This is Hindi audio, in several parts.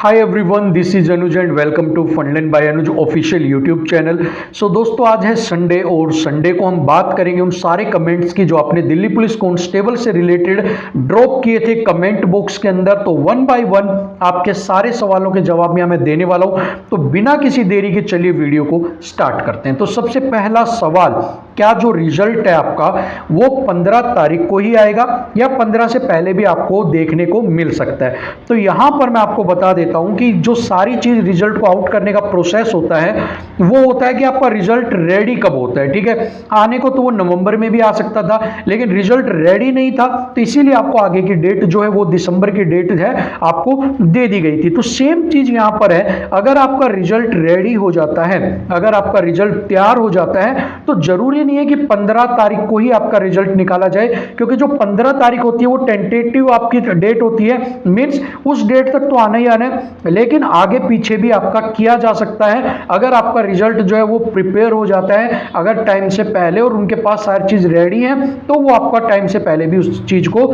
Hi everyone, this is Anuj and welcome to Fundland by Anuj official YouTube channel. So दोस्तों, आज है संडे और संडे को हम बात करेंगे उन सारे कमेंट्स की जो आपने दिल्ली पुलिस कांस्टेबल से रिलेटेड ड्रॉप किए थे कमेंट बॉक्स के अंदर। तो वन बाय वन आपके सारे सवालों के जवाब मैं देने वाला हूं। तो बिना किसी देरी के चलिए वीडियो को स्टार्ट करते हैं। तो सबसे पहला सवाल, क्या जो रिजल्ट है आपका वो 15 तारीख को ही आएगा या 15 से पहले भी आपको देखने को मिल सकता है? तो यहां पर मैं आपको बता देता हूं कि जो सारी चीज रिजल्ट को आउट करने का प्रोसेस होता है वो होता है कि आपका रिजल्ट रेडी कब होता है। ठीक है, आने को तो वो नवंबर में भी आ सकता था, लेकिन रिजल्ट रेडी नहीं था, तो इसीलिए आपको आगे की डेट जो है वो दिसंबर की डेट है आपको दे दी गई थी। तो सेम चीज यहां पर है, अगर आपका रिजल्ट रेडी हो जाता है, अगर आपका रिजल्ट तैयार हो जाता है, तो जरूरी नहीं है कि 15 तारीख को ही आपका रिजल्ट निकाला जाए, क्योंकि जो 15 तारीख होती है वो टेंटेटिव आपकी डेट होती है, मींस उस डेट तक तो आना ही आना है, लेकिन आगे पीछे भी आपका किया जा सकता है। अगर आपका रिजल्ट जो है वो प्रिपेयर हो जाता है अगर टाइम से पहले और उनके पास सारी चीज रेडी है, तो वो आपका टाइम से पहले भी उस चीज को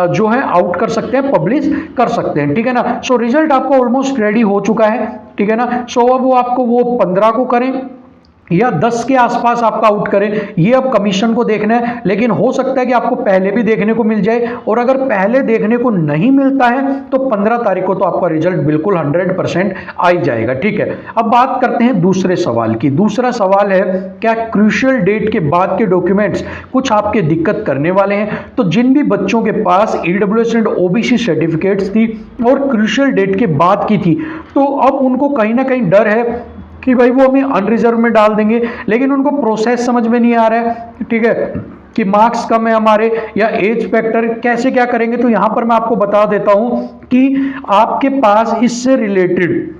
जो है आउट कर सकते हैं, पब्लिश कर सकते हैं। ठीक है ना। सो रिजल्ट आपका ऑलमोस्ट रेडी हो चुका है। ठीक है ना। सो अब वो आपको वो 15 को करें या 10 के आसपास आपका आउट करें, ये अब कमीशन को देखना है, लेकिन हो सकता है कि आपको पहले भी देखने को मिल जाए, और अगर पहले देखने को नहीं मिलता है तो 15 तारीख को तो आपका रिजल्ट बिल्कुल 100% आ ही जाएगा। ठीक है, अब बात करते हैं दूसरे सवाल की। दूसरा सवाल है, क्या क्रूशियल डेट के बाद के डॉक्यूमेंट्स कुछ आपके दिक्कत करने वाले हैं? तो जिन भी बच्चों के पास ईडब्ल्यूएस एंड ओबीसी सर्टिफिकेट्स थी और क्रूशियल डेट के बाद की थी, तो अब उनको कहीं ना कहीं डर है कि भाई वो हमें अनरिजर्व में डाल देंगे, लेकिन उनको प्रोसेस समझ में नहीं आ रहा है। ठीक है, कि मार्क्स कम है हमारे या एज फैक्टर, कैसे क्या करेंगे? तो यहां पर मैं आपको बता देता हूं कि आपके पास इससे रिलेटेड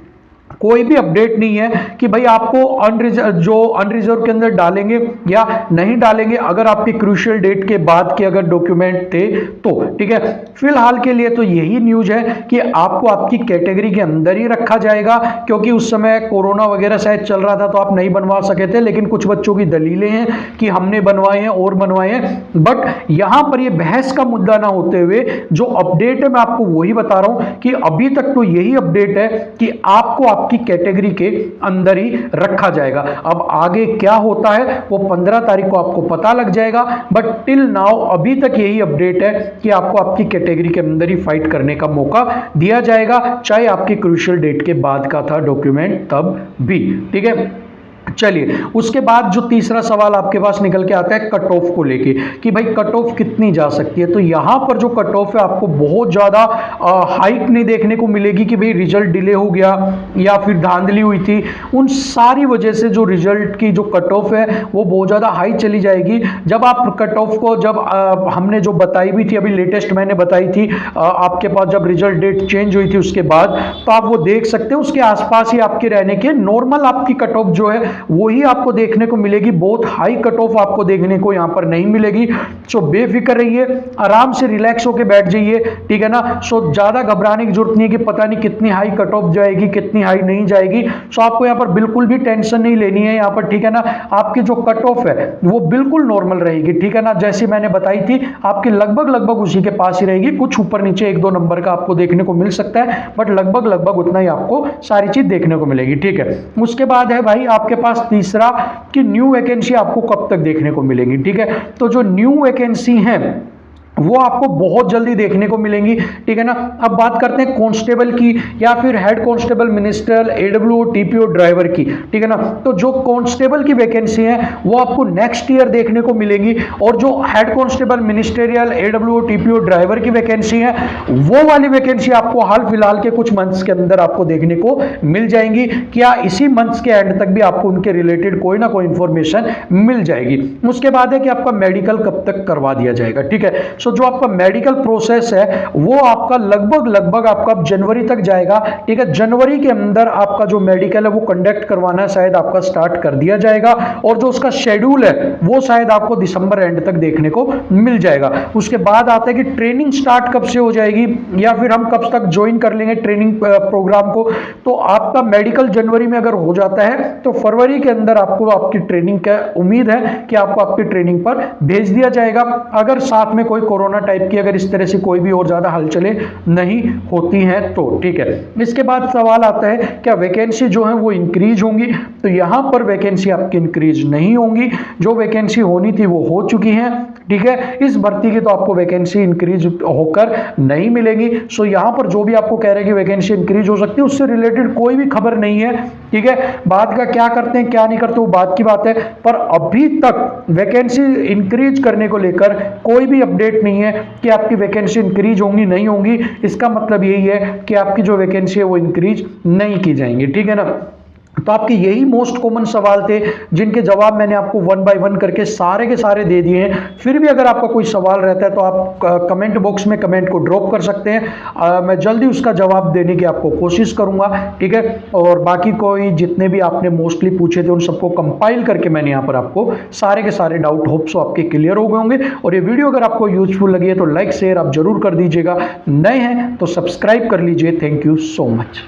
कोई भी अपडेट नहीं है कि भाई आपको अनरिजर्व के अंदर डालेंगे या नहीं डालेंगे अगर आपके क्रूशियल डेट के बाद के अगर डॉक्यूमेंट थे तो। ठीक है, फिलहाल के लिए तो यही न्यूज है कि आपको आपकी कैटेगरी के अंदर ही रखा जाएगा, क्योंकि उस समय कोरोना वगैरह शायद चल रहा था तो आप नहीं बनवा सके थे, लेकिन कुछ बच्चों की दलीलें हैं कि हमने बनवाए हैं और बनवाए हैं। बट यहां पर यह बहस का मुद्दा ना होते हुए जो अपडेट है मैं आपको वही बता रहा हूं कि अभी तक तो यही अपडेट है कि आपको की कैटेगरी के अंदर ही रखा जाएगा। अब आगे क्या होता है वो 15 तारीख को आपको पता लग जाएगा, बट टिल नाउ अभी तक यही अपडेट है कि आपको आपकी कैटेगरी के अंदर ही फाइट करने का मौका दिया जाएगा, चाहे आपकी क्रूशियल डेट के बाद का था डॉक्यूमेंट तब भी। ठीक है, चलिए उसके बाद जो तीसरा सवाल आपके पास निकल के आता है कट ऑफ को लेके कि भाई कट ऑफ कितनी जा सकती है। तो यहां पर जो कट ऑफ है आपको बहुत ज्यादा हाइक नहीं देखने को मिलेगी कि भाई रिजल्ट डिले हो गया या फिर धांधली हुई थी, उन सारी वजह से जो रिजल्ट की जो कट ऑफ है वो बहुत ज्यादा हाई चली जाएगी। जब आप कट ऑफ को जब हमने जो बताई भी थी, अभी लेटेस्ट मैंने बताई थी आपके पास जब रिजल्ट डेट चेंज हुई थी उसके बाद, तो आप वो देख सकते हैं उसके आसपास ही आपके रहने के नॉर्मल आपकी कट ऑफ जो है वही आपको देखने को मिलेगी। बहुत हाई कट ऑफ आपको देखने को यहां पर नहीं मिलेगी। सो बेफिक्र रहिए, आराम से रिलैक्स होकर बैठ जाइए। ठीक है ना। सो ज्यादा घबराने की जरूरत नहीं है कि पता नहीं कितनी हाई कट ऑफ जाएगी कितनी हाई नहीं जाएगी। सो आपको यहां पर बिल्कुल भी टेंशन नहीं लेनी है यहां पर। ठीक है ना, आपकी जो कट ऑफ है वो बिल्कुल नॉर्मल रहेगी। ठीक है ना, जैसी मैंने बताई थी आपकी लगभग उसी के पास ही रहेगी, कुछ ऊपर नीचे 1-2 नंबर का आपको देखने को मिल सकता है, बट लगभग उतना ही आपको सारी चीज देखने को मिलेगी। ठीक है, उसके बाद है भाई आपके पास तीसरा कि न्यू वैकेंसी आपको कब तक देखने को मिलेंगी। ठीक है, तो जो न्यू वैकेंसी है वो आपको बहुत जल्दी देखने को मिलेंगी। ठीक है ना। अब बात करते हैं कांस्टेबल की या फिर head constable ministerial AWO TPO driver की। ठीक है ना, तो जो कांस्टेबल की वैकेंसी है वो आपको नेक्स्ट ईयर देखने को मिलेगी, और जो head constable ministerial AWO TPO driver की वैकेंसी है वो वाली वैकेंसी आपको हाल फिलहाल के कुछ मंथ्स के अंदर आपको देखने को मिल जाएंगी। क्या इसी मंथ्स के एंड तक भी आपको उनके रिलेटेड कोई ना कोई इंफॉर्मेशन मिल जाएगी। उसके बाद है कि आपका मेडिकल कब तक करवा दिया जाएगा। ठीक है, सो जो आपका मेडिकल प्रोसेस है वो आपका लगभग आपका जनवरी तक जाएगा। ठीक है, जनवरी के अंदर आपका जो मेडिकल है वो कंडक्ट करवाना शायद आपका स्टार्ट कर दिया जाएगा, और जो उसका शेड्यूल है वो शायद आपको दिसंबर एंड तक देखने को मिल जाएगा। उसके बाद आता है कि ट्रेनिंग स्टार्ट कब से हो जाएगी या फिर हम कब तक ज्वाइन कर लेंगे ट्रेनिंग प्रोग्राम को। तो आपका मेडिकल जनवरी में अगर हो जाता है तो फरवरी के अंदर आपको आपकी ट्रेनिंग का उम्मीद है कि आपको आपकी ट्रेनिंग पर भेज दिया जाएगा। अगर साथ में कोई कोरोना टाइप की अगर इस तरह से कोई भी और ज़्यादा हलचलें नहीं होती हैं तो, ठीक है। इसके बाद सवाल आता है क्या वैकेंसी जो है वो इंक्रीज होंगी, तो यहाँ पर वैकेंसी आपकी इंक्रीज नहीं होंगी, जो वैकेंसी होनी थी वो हो चुकी है, ठीक है। इस भर्ती की तो आपको वैकेंसी इंक्रीज होकर नहीं मिलेगी। सो यहाँ पर जो भी आपको कह रहे हैं कि वैकेंसी इंक्रीज हो सकती है, उससे रिलेटेड कोई भी खबर नहीं है, ठीक है। बाद का क्या करते हैं क्या नहीं करते वो बात की बात है, पर अभी तक वैकेंसी इंक्रीज करने को लेकर कोई भी अपडेट नहीं है कि आपकी वैकेंसी इंक्रीज होंगी नहीं होंगी। इसका मतलब यही है कि आपकी जो वैकेंसी है वो इंक्रीज नहीं की जाएंगी, ठीक है ना। तो आपके यही मोस्ट कॉमन सवाल थे जिनके जवाब मैंने आपको 1 बाय 1 करके सारे के सारे दे दिए हैं। फिर भी अगर आपका कोई सवाल रहता है तो आप कमेंट बॉक्स में कमेंट को ड्रॉप कर सकते हैं, मैं जल्दी उसका जवाब देने की आपको कोशिश करूंगा, ठीक है। और बाकी कोई जितने भी आपने मोस्टली पूछे थे उन सबको कंपाइल करके मैंने यहाँ पर आपको सारे के सारे डाउट होप सो आपके क्लियर हो गए होंगे। और ये वीडियो अगर आपको यूजफुल लगी है तो लाइक शेयर आप जरूर कर दीजिएगा, नए हैं तो सब्सक्राइब कर लीजिए। Thank you so much.